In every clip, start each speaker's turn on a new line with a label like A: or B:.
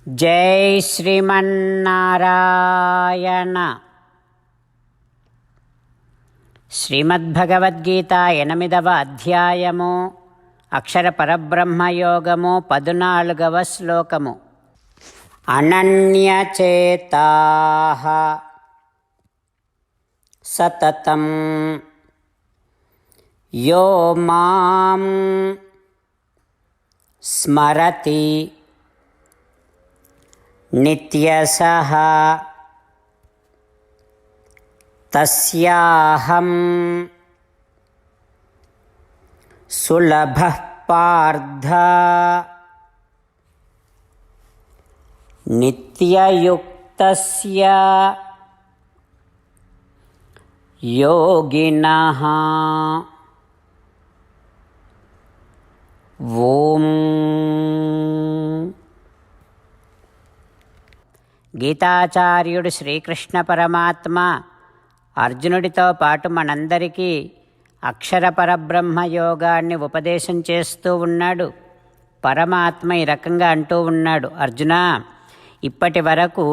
A: జై శ్రీమన్నారాయణ. శ్రీమద్భగవద్గీత 8వ అధ్యాయము, అక్షర పరబ్రహ్మయోగము, 14వ శ్లోకము. అనన్యచేతాః సతతం యో మాం స్మరతి నిత్యసః తస్యాహం సులభః పార్థ నిత్యయుక్తస్య యోగినః. ఓం. గీతాచార్యుడు శ్రీకృష్ణ పరమాత్మ అర్జునుడితో పాటు మనందరికీ అక్షర పరబ్రహ్మ యోగాన్ని ఉపదేశం చేస్తూ ఉన్నాడు. పరమాత్మ ఈ రకంగా అంటూ ఉన్నాడు, అర్జున, ఇప్పటి వరకు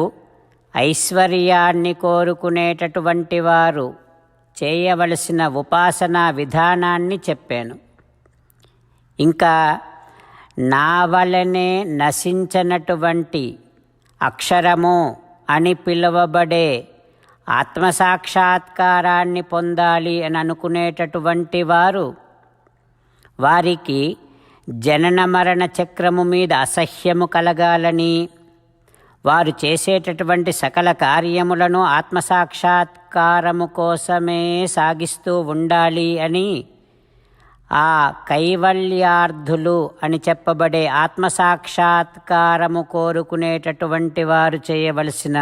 A: ఐశ్వర్యాన్ని కోరుకునేటటువంటి వారు చేయవలసిన ఉపాసనా విధానాన్ని చెప్పాను. ఇంకా నా వలనే నశించనటువంటి అక్షరము అని పిలువబడే ఆత్మసాక్షాత్కారాన్ని పొందాలి అని అనుకునేటటువంటి వారికి జనన మరణ చక్రము మీద అసహ్యము కలగాలని, వారు చేసేటటువంటి సకల కార్యములను ఆత్మసాక్షాత్కారము కోసమే సాగిస్తూ ఉండాలి అని, ఆ కైవల్యార్థులు అని చెప్పబడే ఆత్మసాక్షాత్కారము కోరుకునేటటువంటి వారు చేయవలసిన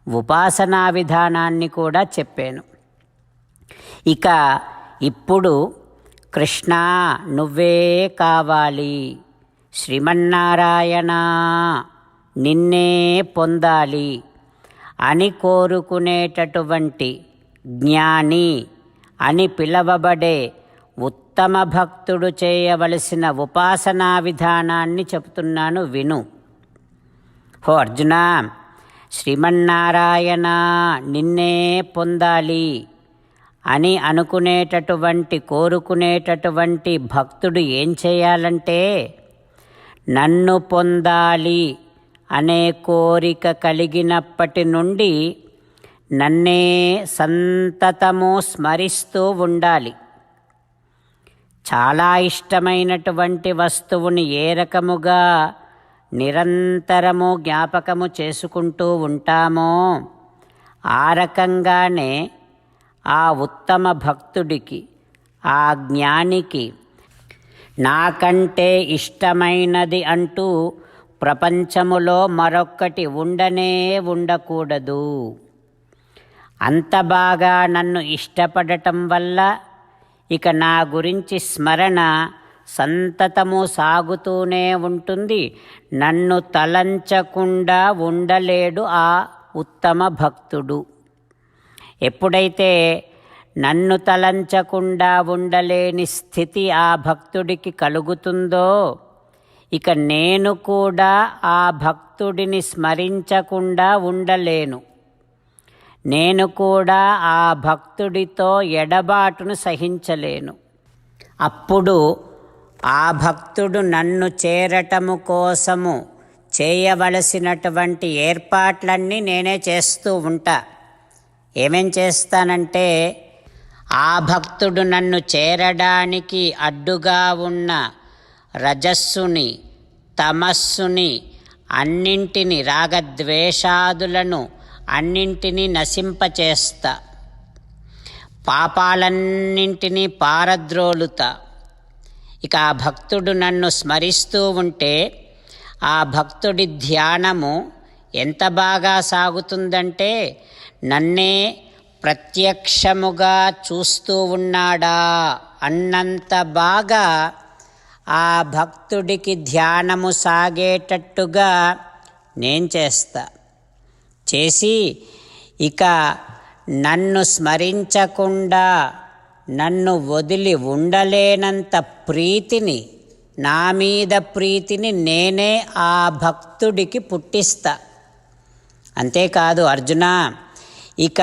A: ఉపాసనా విధానాన్ని కూడా చెప్పాను. ఇక ఇప్పుడు కృష్ణా, నువ్వే కావాలి, శ్రీమన్నారాయణ, నిన్నే పొందాలి అని కోరుకునేటటువంటి జ్ఞాని అని పిలవబడే ఉత్తమ భక్తుడు చేయవలసిన ఉపాసనా విధానాన్ని చెబుతున్నాను, విను. హో అర్జున, శ్రీమన్నారాయణ, నిన్నే పొందాలి అని కోరుకునేటటువంటి భక్తుడు ఏం చేయాలంటే, నన్ను పొందాలి అనే కోరిక కలిగినప్పటి నుండి నన్నే సంతతము స్మరిస్తూ ఉండాలి. చాలా ఇష్టమైనటువంటి వస్తువుని ఏ రకముగా నిరంతరము జ్ఞాపకము చేసుకుంటూ ఉంటామో, ఆ రకంగానే ఆ ఉత్తమ భక్తుడికి, ఆ జ్ఞానికి నాకంటే ఇష్టమైనది అంటూ ప్రపంచములో మరొక్కటి ఉండకూడదు. అంత బాగా నన్ను ఇష్టపడటం వల్ల ఇక నా గురించి స్మరణ సంతతము సాగుతూనే ఉంటుంది. నన్ను తలంచకుండా ఉండలేడు ఆ ఉత్తమ భక్తుడు. ఎప్పుడైతే నన్ను తలంచకుండా ఉండలేని స్థితి ఆ భక్తుడికి కలుగుతుందో, ఇక నేను కూడా ఆ భక్తుడిని స్మరించకుండా ఉండలేను. నేను కూడా ఆ భక్తుడితో ఎడబాటును సహించలేను. అప్పుడు ఆ భక్తుడు నన్ను చేరటము కోసము చేయవలసినటువంటి ఏర్పాట్లన్నీ నేనే చేస్తూ ఉంటా. ఏమేం చేస్తానంటే, ఆ భక్తుడు నన్ను చేరడానికి అడ్డుగా ఉన్న రజస్సుని, తమస్సుని అన్నింటినీ, రాగద్వేషాదులను అన్నింటినీ నశింపచేస్తా. పాపాలన్నింటినీ పారద్రోలుతా. ఇక ఆ భక్తుడు నన్ను స్మరిస్తూ ఉంటే ఆ భక్తుడి ధ్యానము ఎంత బాగా సాగుతుందంటే, నన్నే ప్రత్యక్షముగా చూస్తూ ఉన్నాడా అన్నంత బాగా ఆ భక్తుడికి ధ్యానము సాగేటట్టుగా నేను చేస్తా. చేసి ఇక నన్ను స్మరించకుండా నన్ను వదిలి ఉండలేనంత ప్రీతిని నా మీద ప్రీతిని నేనే ఆ భక్తుడికి పుట్టిస్తా. అంతేకాదు అర్జున, ఇక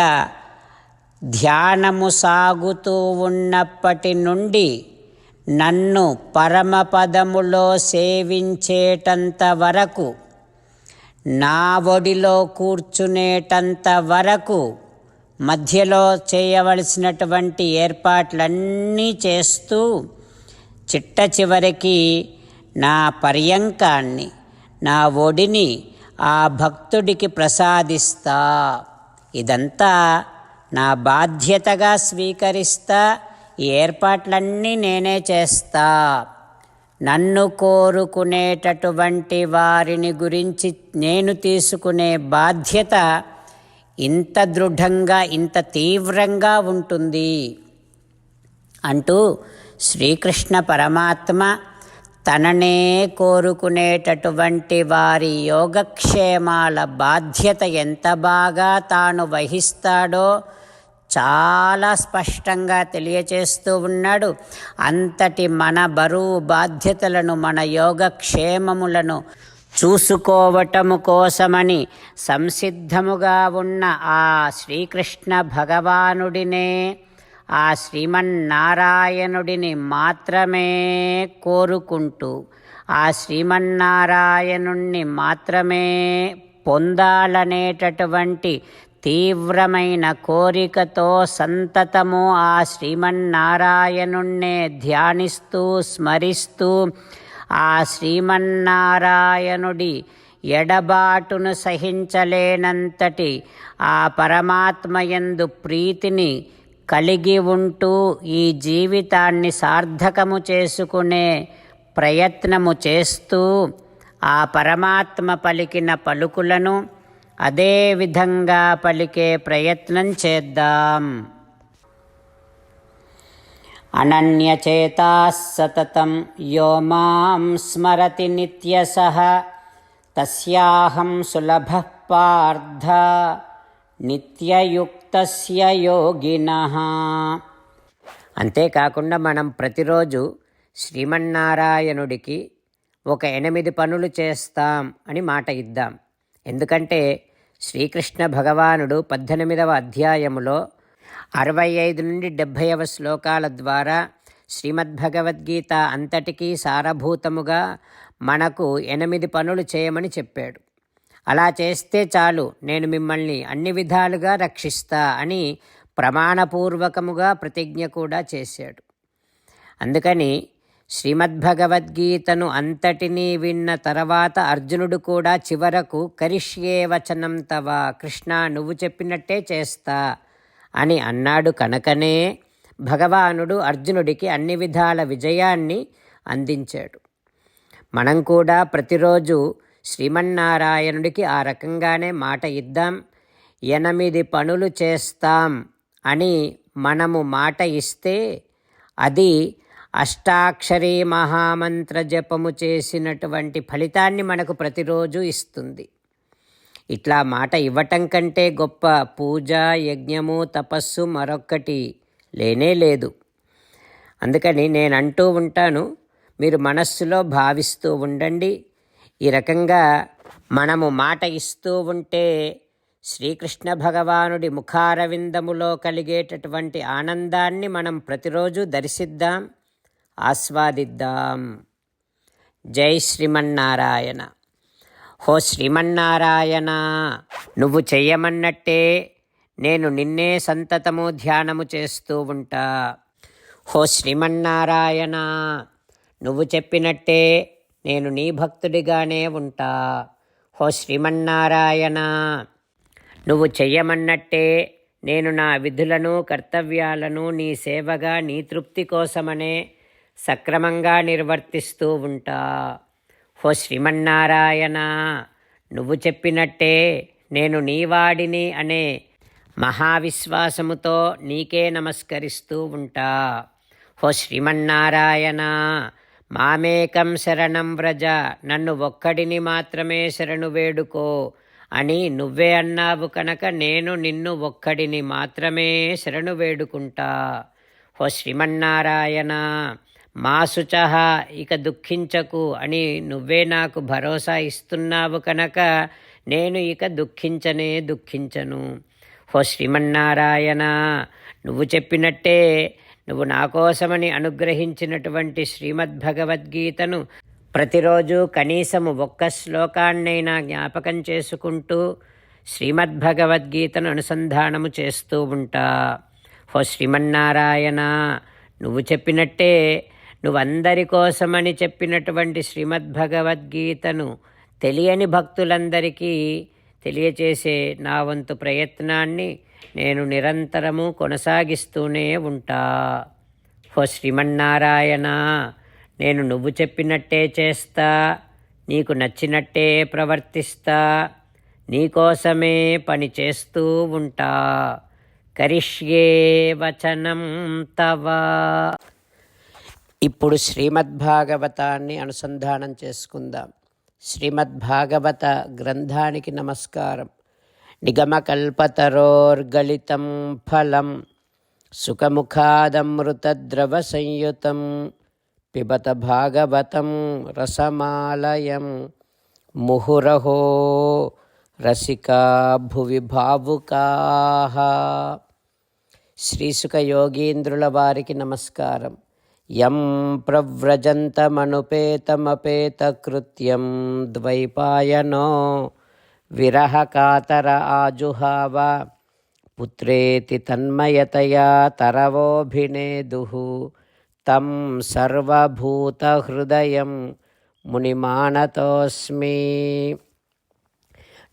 A: ధ్యానము సాగుతూ ఉన్నప్పటి నుండి నన్ను పరమపదములో సేవించేటంత వరకు, నా ఒడిలో కూర్చునేటంత వరకు మధ్యలో చేయవలసినటువంటి ఏర్పాట్లన్నీ చేస్తూ చిట్ట చివరికి నా పర్యంకాన్ని, నా ఒడిని ఆ భక్తుడికి ప్రసాదిస్తా. ఇదంతా నా బాధ్యతగా స్వీకరిస్తా. ఈ ఏర్పాట్లన్నీ నేనే చేస్తా. నన్ను కోరుకునేటటువంటి వారిని గురించి నేను తీసుకునే బాధ్యత ఇంత దృఢంగా, ఇంత తీవ్రంగా ఉంటుంది అంటూ శ్రీకృష్ణ పరమాత్మ తననే కోరుకునేటటువంటి వారి యోగక్షేమాల బాధ్యత ఎంత బాగా తాను వహిస్తాడో చాలా స్పష్టంగా తెలియచేస్తూ ఉన్నాడు. అంతటి మన బరువు బాధ్యతలను, మన యోగక్షేమములను చూసుకోవటము కోసమని సంసిద్ధముగా ఉన్న ఆ శ్రీకృష్ణ భగవానుడినే, ఆ శ్రీమన్నారాయణుడిని మాత్రమే కోరుకుంటూ, ఆ శ్రీమన్నారాయణుణ్ణి మాత్రమే పొందాలనేటటువంటి తీవ్రమైన కోరికతో సంతతము ఆ శ్రీమన్నారాయణుణ్ణే ధ్యానిస్తూ స్మరిస్తూ, ఆ శ్రీమన్నారాయణుడి ఎడబాటును సహించలేనంతటి ఆ పరమాత్మయందు ప్రీతిని కలిగి ఉంటూ ఈ జీవితాన్ని సార్థకము చేసుకునే ప్రయత్నము చేస్తూ, ఆ పరమాత్మ పలికిన పలుకులను అదే విధంగా పలికే ప్రయత్నం చేద్దాం. అనన్యచేతాః సతతం యో మాం స్మరతి నిత్యసః తస్యాహం సులభః పార్థ నిత్యయుక్తస్య యోగినః. అంతేకాకుండా మనం ప్రతిరోజు శ్రీమన్నారాయణుడికి ఒక 8 పనులు చేస్తాం అని మాట ఇద్దాం. ఎందుకంటే శ్రీకృష్ణ భగవానుడు 18వ అధ్యాయములో 65 నుండి 70వ శ్లోకాల ద్వారా శ్రీమద్భగవద్గీత అంతటికీ సారభూతముగా మనకు 8 పనులు చేయమని చెప్పాడు. అలా చేస్తే చాలు, నేను మిమ్మల్ని అన్ని విధాలుగా రక్షిస్తా అని ప్రమాణపూర్వకముగా ప్రతిజ్ఞ కూడా చేశాడు. అందుకని శ్రీమద్భగవద్గీతను అంతటినీ విన్న తర్వాత అర్జునుడు కూడా చివరకు కరిష్యే వచనం తవ, కృష్ణ నువ్వు చెప్పినట్టే చేస్తా అని అన్నాడు. కనుకనే భగవానుడు అర్జునుడికి అన్ని విధాల విజయాన్ని అందించాడు. మనం కూడా ప్రతిరోజు శ్రీమన్నారాయణుడికి ఆ రకంగానే మాట ఇద్దాం. 8 పనులు చేస్తాం అని మనము మాట ఇస్తే అది అష్టాక్షరీ మహామంత్ర జపము చేసినటువంటి ఫలితాన్ని మనకు ప్రతిరోజు ఇస్తుంది. ఇట్లా మాట ఇవ్వటం కంటే గొప్ప పూజ, యజ్ఞము, తపస్సు మరొక్కటి లేనే లేదు. అందుకని నేను అంటూ ఉంటాను, మీరు మనస్సులో భావిస్తూ ఉండండి. ఈ రకంగా మనము మాట ఇస్తూ ఉంటే శ్రీకృష్ణ భగవానుడి ముఖారవిందములో కలిగేటటువంటి ఆనందాన్ని మనం ప్రతిరోజు దర్శిద్దాం, ఆస్వాదిద్దాం. జై శ్రీమన్నారాయణ. హో శ్రీమన్నారాయణ, నువ్వు చెయ్యమన్నట్టే నేను నిన్నే సంతతము ధ్యానము చేస్తూ ఉంటా. హో శ్రీమన్నారాయణ, నువ్వు చెప్పినట్టే నేను నీ భక్తుడిగానే ఉంటా. హో శ్రీమన్నారాయణ, నువ్వు చెయ్యమన్నట్టే నేను నా విధులను, కర్తవ్యాలను నీ సేవగా, నీ తృప్తి కోసమనే సక్రమంగా నిర్వర్తిస్తూ ఉంటా. హో శ్రీమన్నారాయణ, నువ్వు చెప్పినట్టే నేను నీవాడిని అనే మహావిశ్వాసముతో నీకే నమస్కరిస్తూ ఉంటా. హో శ్రీమన్నారాయణ, మామేకం శరణం వ్రజ, నన్ను ఒక్కడిని మాత్రమే శరణు వేడుకో అని నువ్వే అన్నావు కనుక నేను నిన్ను ఒక్కడిని మాత్రమే శరణు వేడుకుంటా. హో శ్రీమన్నారాయణ, మా శుచః ఇక దుఃఖించకు అని నువ్వే నాకు భరోసా ఇస్తున్నావు కనుక నేను ఇక దుఃఖించను. హో శ్రీమన్నారాయణ, నువ్వు చెప్పినట్టే నువ్వు నా కోసమని అనుగ్రహించినటువంటి శ్రీమద్భగవద్గీతను ప్రతిరోజు కనీసము ఒక్క శ్లోకాన్నైనా జ్ఞాపకం చేసుకుంటూ శ్రీమద్భగవద్గీతను అనుసంధానము చేస్తూ ఉంటా. హో శ్రీమన్నారాయణ, నువ్వు చెప్పినట్టే నువ్వందరి కోసమని చెప్పినటువంటి శ్రీమద్భగవద్గీతను తెలియని భక్తులందరికీ తెలియచేసే నా వంతు ప్రయత్నాన్ని నేను నిరంతరము కొనసాగిస్తూనే ఉంటా. హో శ్రీమన్నారాయణ, నేను నువ్వు చెప్పినట్టే చేస్తా, నీకు నచ్చినట్టే ప్రవర్తిస్తా, నీకోసమే పని చేస్తూ ఉంటా. కరిష్యే వచనం తవ. ఇప్పుడు శ్రీమద్భాగవతాన్ని అనుసంధానం చేసుకుందాం. శ్రీమద్భాగవత గ్రంథానికి నమస్కారం. నిగమకల్పతరోర్గలితం ఫలం సుఖముఖాదమృతద్రవ సంయుతం పిబత భాగవతం రసమాలయం ముహురహో రసికా భువి భావుకాః. శ్రీసుఖ యోగీంద్రుల వారికి నమస్కారం. యం ప్రవ్రజంతమనుపేతమపేతకృత్యం ద్వైపాయనో విరహకాతర ఆజుహావ పుత్రేతి తన్మయతయా తరవోభినేదుః తం సర్వభూతహృదయం మునిమానతోస్మి.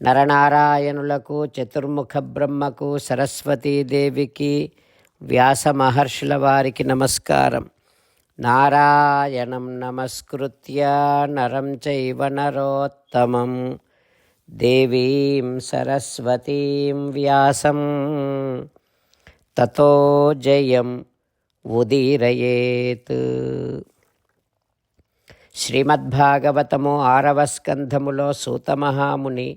A: నరనారాయణులకు, చతుర్ముఖ బ్రహ్మకు, సరస్వతీదేవికి, వ్యాస మహర్షుల వారికి నమస్కారం. నారాయణం నమస్కృత్య నరం చైవ నరోత్తమం దేవీం సరస్వతీం వ్యాసం తతో జయం ఉదీరయేత్. శ్రీమద్భాగవతము 6వ స్కంధములో సూతమహాముని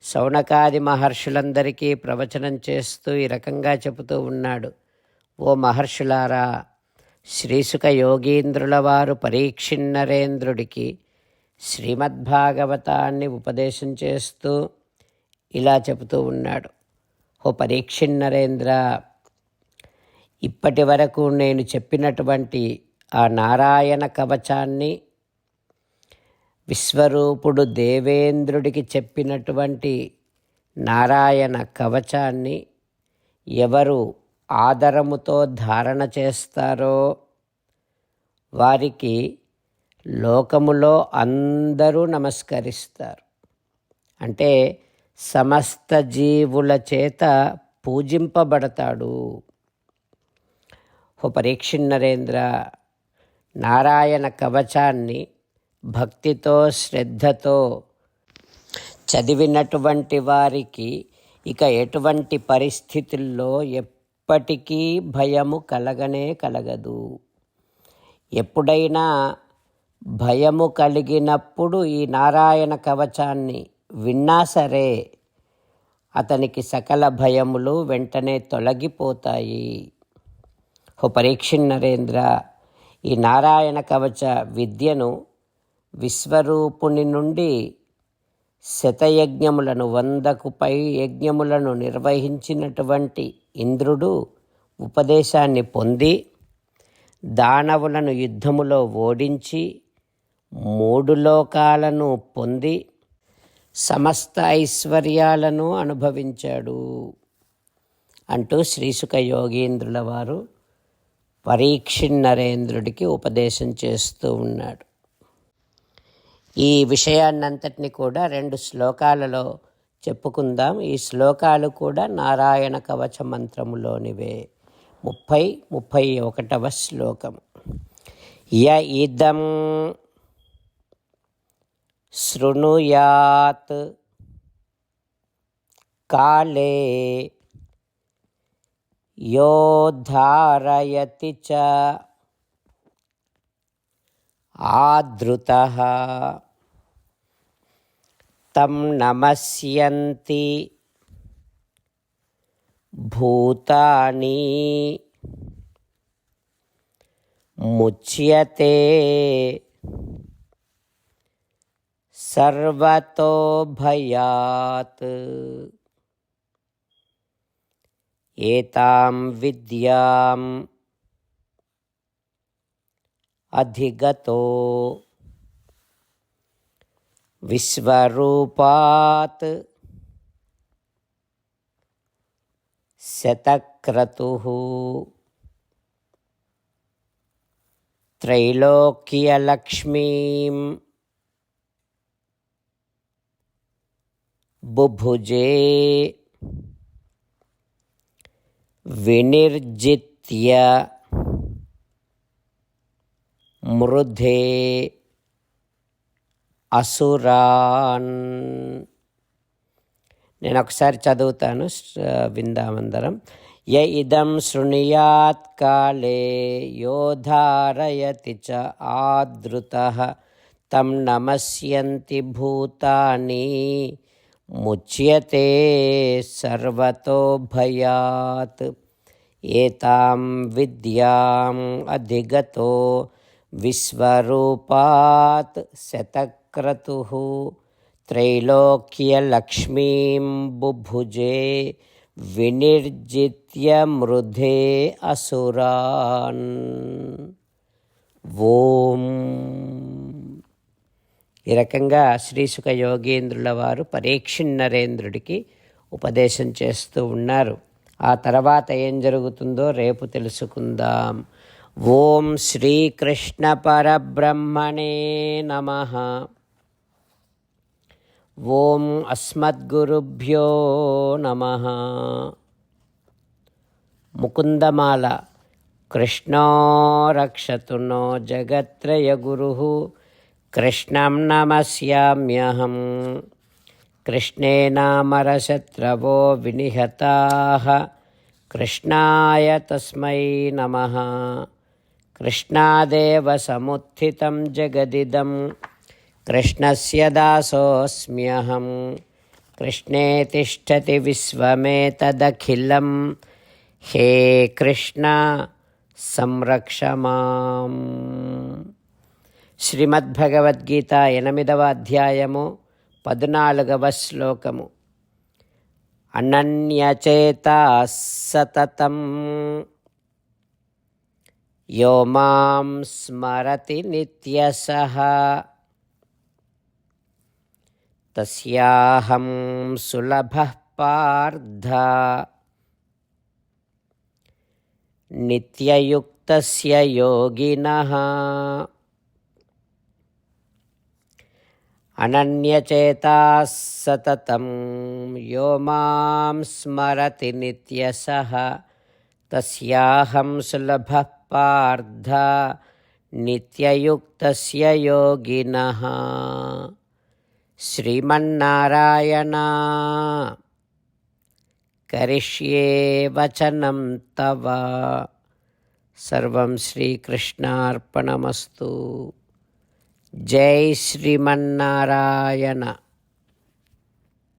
A: శౌనకాది మహర్షులందరికీ ప్రవచనం చేస్తూ ఈ రకంగా చెబుతూ ఉన్నాడు. ఓ మహర్షులారా, శ్రీసుఖ యోగీంద్రుల వారు పరీక్షిన్నరేంద్రుడికి శ్రీమద్భాగవతాన్ని ఉపదేశం చేస్తూ ఇలా చెబుతూ ఉన్నాడు. ఓ పరీక్షిన్నరేంద్ర, ఇప్పటి వరకు నేను చెప్పినటువంటి ఆ నారాయణ కవచాన్ని, విశ్వరూపుడు దేవేంద్రుడికి చెప్పినటువంటి నారాయణ కవచాన్ని ఎవరు ఆదరముతో ధారణ చేస్తారో వారికి లోకములో అందరూ నమస్కరిస్తారు. అంటే సమస్త జీవుల చేత పూజింపబడతాడు. ఓ పరీక్షిన్నరేంద్ర, నారాయణ కవచాన్ని భక్తితో శ్రద్ధతో చదివినటువంటి వారికి ఇక ఎటువంటి పరిస్థితుల్లో ఎప్పటికీ భయము కలగనే కలగదు. ఎప్పుడైనా భయము కలిగినప్పుడు ఈ నారాయణ కవచాన్ని విన్నా సరే అతనికి సకల భయములు వెంటనే తొలగిపోతాయి. ఓ పరీక్షిన్నరేంద్ర, ఈ నారాయణ కవచ విద్యను విశ్వరూపుని నుండి శతయజ్ఞములను 100కు పై యజ్ఞములను నిర్వహించినటువంటి ఇంద్రుడు ఉపదేశాన్ని పొంది దానవులను యుద్ధములో ఓడించి 3 లోకాలను పొంది సమస్త ఐశ్వర్యాలను అనుభవించాడు అంటూ శ్రీసుఖ యోగీంద్రుల వారు పరీక్షిన్నరేంద్రుడికి ఉపదేశం చేస్తూ ఉన్నాడు. ఈ విషయాన్నంతటిని కూడా 2 శ్లోకాలలో చెప్పుకుందాం. ఈ శ్లోకాలు కూడా నారాయణ కవచ మంత్రములోనివే. 30-31వ శ్లోకం. య ఇదం శృణుయాత్ కాలే యో ధారయతి చ ఆదృతః తం నమస్యంతి భూతాని ముచ్యతే సర్వతో భయాత్ ఏతాం విద్యాం అధిగతో విశ్వరూపాత్ శతక్రతుః త్రైలోక్యలక్ష్మీం బుభుజే వినిర్జిత్య మృధే అసురాన్. నేను ఒకసారి చదువుతాను, విందామందరం. య ఇదం శృణుయాత్ కాలే యోధారయతి చ ఆదృతః తం నమస్యంతి భూతాని ముచ్యతే సర్వతో భయాత్ ఏతాం విద్యాం అధిగతో విశ్వరూపాత్ శతక్రతుః త్రైలోక్యలక్ష్మీం బుభుజే వినిర్జిత్య మృధే అసురాన్. ఓం. ఈ రకంగా శ్రీసుఖ యోగేంద్రుల వారు పరీక్షిన్ నరేంద్రుడికి ఉపదేశం చేస్తూ ఉన్నారు. ఆ తర్వాత ఏం జరుగుతుందో రేపు తెలుసుకుందాం. ఓం శ్రీకృష్ణ పరబ్రహ్మణే నమః. ఓం అస్మద్గురుభ్యో నమః. ముకుందమాల. కృష్ణో రక్షతు నో జగత్రయగురుః కృష్ణం నమస్యామ్యహం. కృష్ణేనామరశత్రవో వినిహతాః కృష్ణాయ తస్మై నమః. కృష్ణాదేవ సముత్థితం జగదిదం కృష్ణస్య దాసోऽస్మ్యహం. కృష్ణే తిష్టతి విశ్వమేతదఖిలం. హే కృష్ణ సంరక్ష మాం. శ్రీమద్భగవద్గీత 8వ అధ్యాయము 14వ శ్లోకము. అనన్యచేతా సతతం యో మాం స్మరతి నిత్యసః తస్యాహం సులభః పార్థ నిత్యయుక్తస్య యోగినః. అనన్యచేతాః సతతం యో మాం స్మరతి నిత్యసః తస్యాహం సులభః పార్థ నిత్యయుక్తస్య యోగినః. శ్రీమన్నారాయణ కరిష్యే వచనం తవ. సర్వం శ్రీకృష్ణార్పణమస్తు. జై శ్రీమన్నారాయణ.